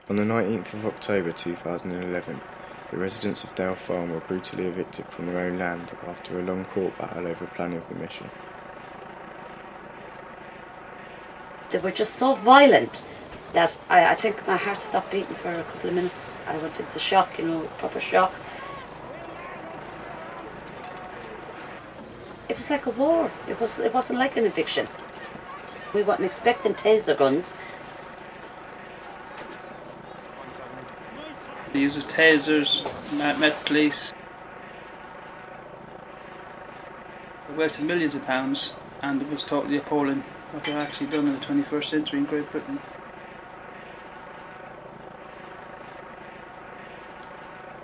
On the 19th of October 2011, the residents of Dale Farm were brutally evicted from their own land after a long court battle over planning permission. They were just so violent that I think my heart stopped beating for a couple of minutes. I went into shock, you know, proper shock. It was like a war. It wasn't like an eviction. We weren't expecting taser guns. They used tasers, met police. They wasted millions of pounds, and it was totally appalling what they've actually done in the 21st century in Great Britain.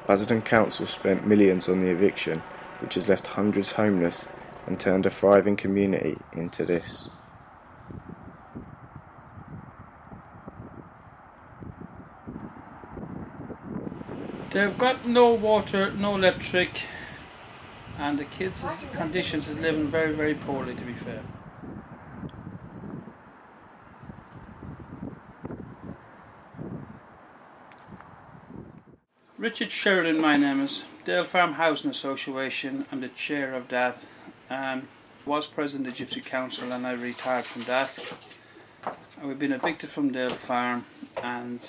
Basildon Council spent millions on the eviction, which has left hundreds homeless and turned a thriving community into this. They've got no water, no electric, and the kids' conditions is living very, very poorly, to be fair. Richard Sheridan, my name is. Dale Farm Housing Association, I'm the chair of that. Was president of the Gypsy Council and I retired from that. And we've been evicted from Dale Farm, and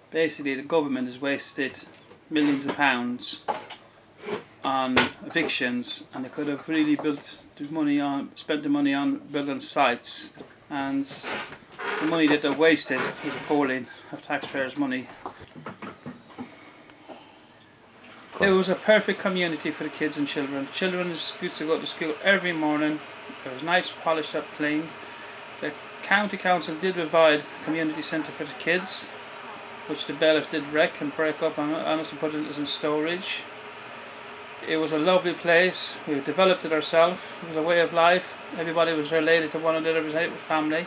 basically the government has wasted millions of pounds on evictions, and they could have really spent the money on building sites, and the money that they've wasted is appalling of taxpayers' money. It was a perfect community for the kids and children. Children used to go to school every morning. It was nice, polished up, clean. The county council did provide a community centre for the kids, which the bailiffs did wreck and break up and honestly put it in storage. It was a lovely place. We developed it ourselves. It was a way of life. Everybody was related to one another, was a family.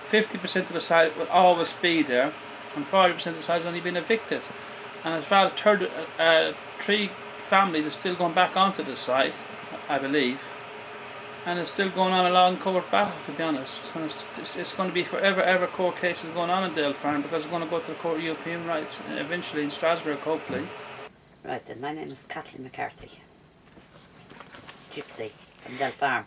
50% of the site would always be there, and 40% of the site has only been evicted. And as far as 3 families are still going back onto the site, I believe, and it's still going on a long court battle, to be honest. And it's going to be forever ever court cases going on in Dale Farm, because it's going to go to the Court of European Rights eventually in Strasbourg, hopefully. Right then, my name is Kathleen McCarthy, Gypsy from Dale Farm.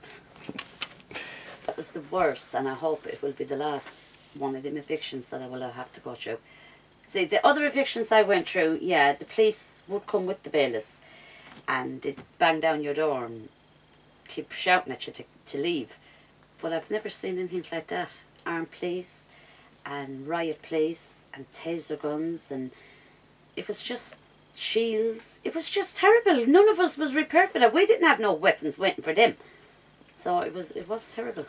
That was the worst, and I hope it will be the last one of them evictions that I will have to go through. See, the other evictions I went through, yeah, the police would come with the bailiffs and they'd bang down your door and keep shouting at you to leave. But I've never seen anything like that. Armed police and riot police and taser guns, and it was just shields. It was just terrible. None of us was prepared for that. We didn't have no weapons waiting for them. So it was terrible.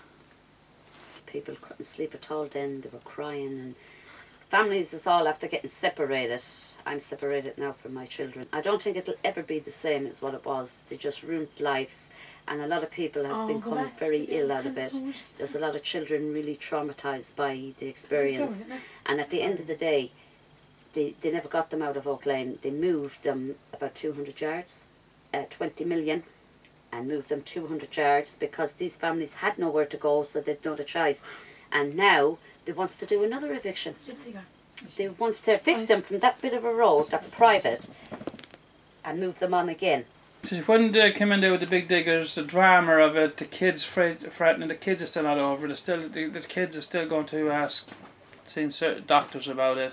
People couldn't sleep at all then. They were crying, and families is all after getting separated. I'm separated now from my children. I don't think it'll ever be the same as what it was. They just ruined lives, and a lot of people has been coming very ill out of it. There's a lot of children really traumatised by the experience, and at the end of the day, they never got them out of Oak Lane. They moved them about 200 yards, 20 million, and moved them 200 yards because these families had nowhere to go, so they'd no other choice. And now they wants to do another eviction. They wants to evict them from that bit of a road that's private and move them on again. When they came in there with the big diggers, the drama of it, the kids threatening, the kids are still not over. The kids are still going to ask, seeing certain doctors about it.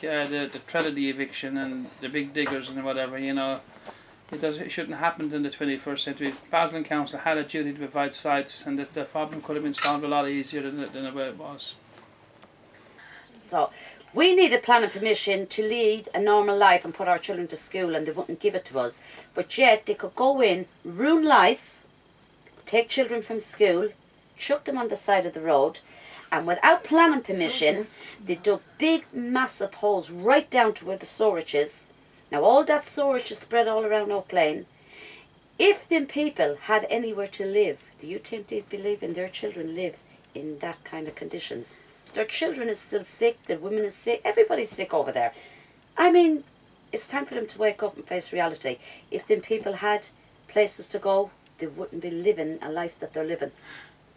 The threat of the eviction and the big diggers and whatever, you know. It shouldn't have happened in the 21st century. Basildon Council had a duty to provide sites, and the problem could have been solved a lot easier than the way it was. So we needed planning permission to lead a normal life and put our children to school, and they wouldn't give it to us. But yet they could go in, ruin lives, take children from school, chuck them on the side of the road, and without planning permission, they dug big massive holes right down to where the sewerage is. Now all that sewerage is spread all around Oak Lane. If them people had anywhere to live, do you think they'd be leaving their children live in that kind of conditions? Their children is still sick, the women is sick, everybody's sick over there. I mean, it's time for them to wake up and face reality. If them people had places to go, they wouldn't be living a life that they're living.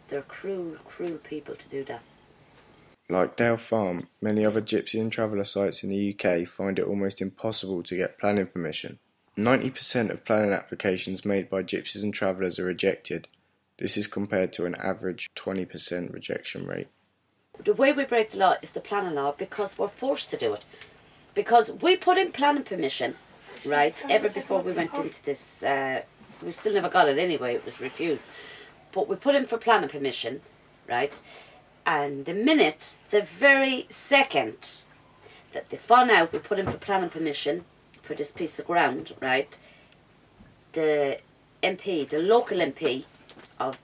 They're cruel, cruel people to do that. Like Dale Farm, many other Gypsy and Traveller sites in the UK find it almost impossible to get planning permission. 90% of planning applications made by Gypsies and Travellers are rejected. This is compared to an average 20% rejection rate. The way we break the law is the planning law because we're forced to do it. Because we put in planning permission, right, ever before we went into this, we still never got it anyway, it was refused. But we put in for planning permission, right, and the very second that they found out we put in for planning permission for this piece of ground, right, the MP, the local MP of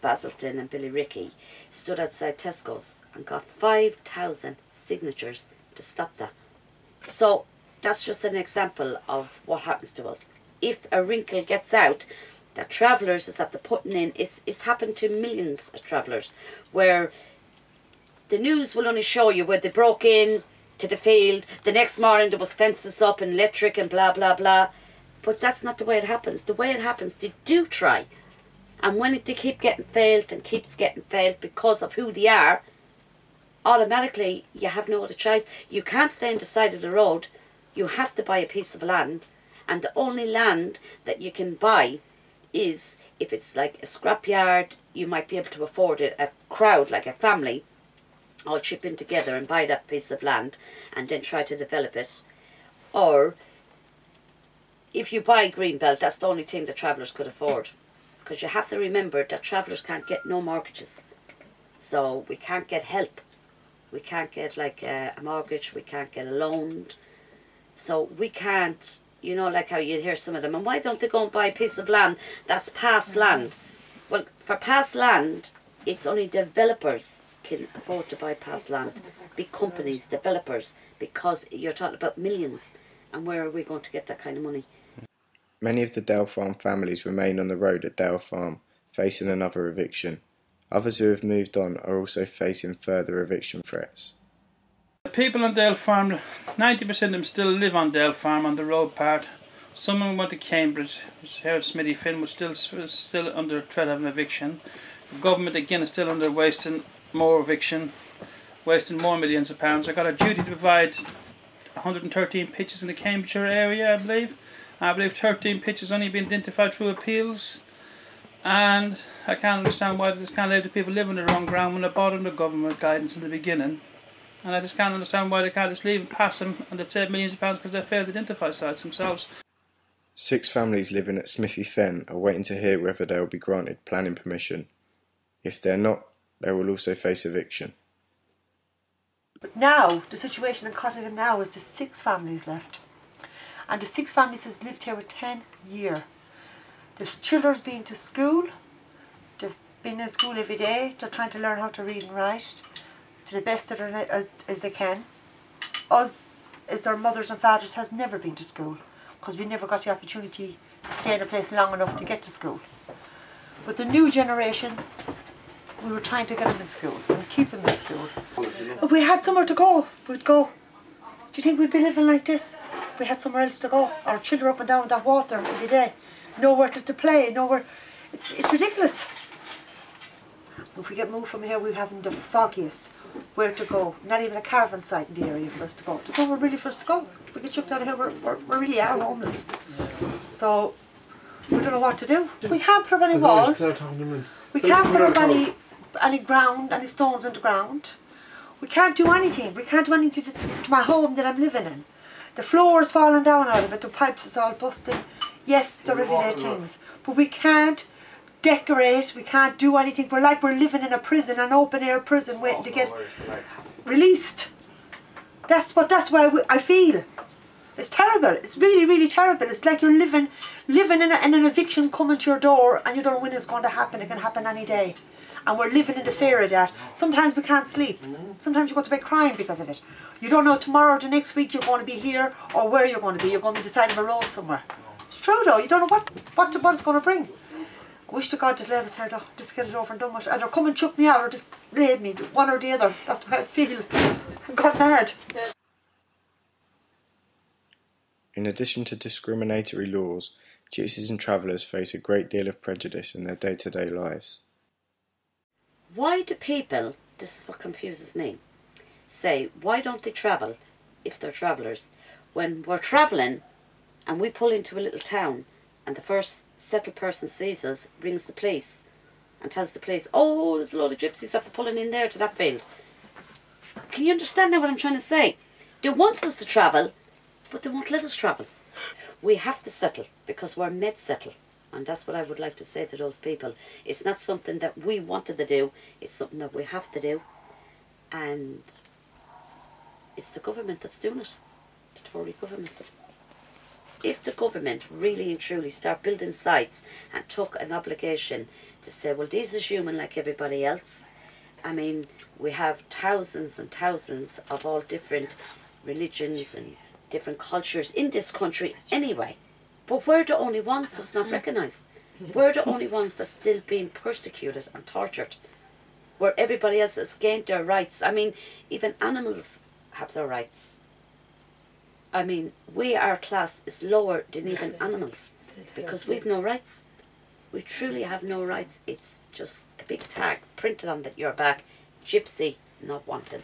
Basildon and Billericay stood outside Tesco's and got 5,000 signatures to stop that. So that's just an example of what happens to us. If a wrinkle gets out that Travellers is after putting in, it's happened to millions of Travellers, where the news will only show you where they broke in to the field, the next morning there was fences up and electric and blah blah blah. But that's not the way it happens. The way it happens, they do try. And when they keep getting failed and keeps getting failed because of who they are, automatically you have no other choice. You can't stay on the side of the road. You have to buy a piece of land. And the only land that you can buy is if it's like a scrapyard. You might be able to afford it. A crowd, like a family, all chip in together and buy that piece of land and then try to develop it. Or if you buy Greenbelt, that's the only thing that Travellers could afford. Because you have to remember that Travellers can't get no mortgages. So we can't get help. We can't get like a mortgage. We can't get a loan. So we can't, you know, like how you hear some of them. And why don't they go and buy a piece of land that's past land? Well, for past land, it's only developers can afford to buy past land. Big companies, developers, because you're talking about millions. And where are we going to get that kind of money? Many of the Dale Farm families remain on the road at Dale Farm, facing another eviction. Others who have moved on are also facing further eviction threats. The people on Dale Farm, 90% of them still live on Dale Farm on the road part. Some of them went to Cambridge, which is here at Smithy Finn, which is still under threat of an eviction. The government again is still under wasting more eviction, wasting more millions of pounds. I got a duty to provide 113 pitches in the Cambridgeshire area, I believe. I believe 13 pitches only been identified through appeals. And I can't understand why they just can't let the people live on the wrong ground when they bought under government guidance in the beginning. And I just can't understand why they can't just leave and pass them and they'd save millions of pounds because they failed to identify sites themselves. 6 families living at Smithy Fen are waiting to hear whether they will be granted planning permission. If they're not, they will also face eviction. But now, the situation in Cottingham now is there's 6 families left. And the 6 families has lived here for 10 years. There's children been to school. They've been in school every day. They're trying to learn how to read and write to the best of as they can. Us, as their mothers and fathers, has never been to school because we never got the opportunity to stay in a place long enough to get to school. But the new generation, we were trying to get them in school and keep them in school. If we had somewhere to go, we'd go. Do you think we'd be living like this if we had somewhere else to go? Our children up and down in that water every day. Nowhere to play, nowhere. It's ridiculous. If we get moved from here, we haven't the foggiest where to go. Not even a caravan site in the area for us to go. There's nowhere really for us to go. If we get chucked out of here, we really are homeless. So we don't know what to do. We can't put up any walls. We can't put up any ground, any stones on the ground. We can't do anything. We can't do anything to my home that I'm living in. The floor is falling down out of it. The pipes is all busting. Yes, they're everyday things, but we can't decorate, we can't do anything. We're like we're living in a prison, an open air prison, waiting to get released. That's why I feel. It's terrible. It's really, really terrible. It's like you're living in an eviction coming to your door and you don't know when it's going to happen. It can happen any day. And we're living in the fear of that. Sometimes we can't sleep. Sometimes you go to bed crying because of it. You don't know tomorrow or the next week you're going to be here or where you're going to be. You're going to be beside of a road somewhere. It's true though, you don't know what it's going to bring. I wish to God they'd leave us here though, just get it over and done with. Either come and chuck me out or just leave me, one or the other. That's the way I feel. I got mad. In addition to discriminatory laws, Gypsies and Travellers face a great deal of prejudice in their day-to-day lives. Why do people, this is what confuses me, say, why don't they travel if they're travellers? When we're travelling and we pull into a little town and the first settled person sees us, rings the police and tells the police, oh, there's a load of gypsies that are pulling in there to that field. Can you understand now what I'm trying to say? They want us to travel, but they won't let us travel. We have to settle because we're meant to settle. And that's what I would like to say to those people. It's not something that we wanted to do. It's something that we have to do. And it's the government that's doing it. The Tory government. If the government really and truly start building sites and took an obligation to say, well, these is human like everybody else. I mean, we have thousands and thousands of all different religions and different cultures in this country anyway. But we're the only ones that's not recognised. We're the only ones that's still being persecuted and tortured. Where everybody else has gained their rights. I mean, even animals have their rights. I mean, our class is lower than even animals because we've no rights. We truly have no rights. It's just a big tag printed on your back. Gypsy, not wanted.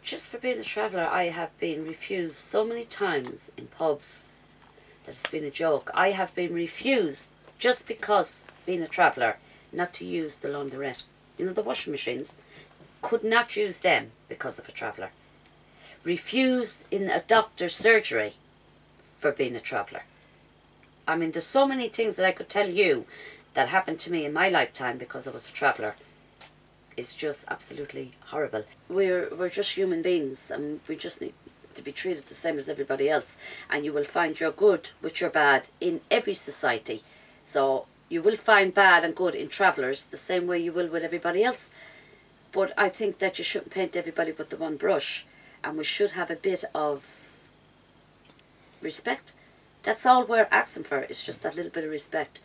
Just for being a traveller, I have been refused so many times in pubs that it's been a joke. I have been refused just because being a traveller not to use the laundrette. You know, the washing machines. Could not use them because of a traveller. Refused in a doctor's surgery for being a traveller. I mean, there's so many things that I could tell you that happened to me in my lifetime because I was a traveller. It's just absolutely horrible. We're just human beings and we just need to be treated the same as everybody else. And you will find your good with your bad in every society. So you will find bad and good in travellers the same way you will with everybody else. But I think that you shouldn't paint everybody with the one brush. And we should have a bit of respect. That's all we're asking for, is just that little bit of respect.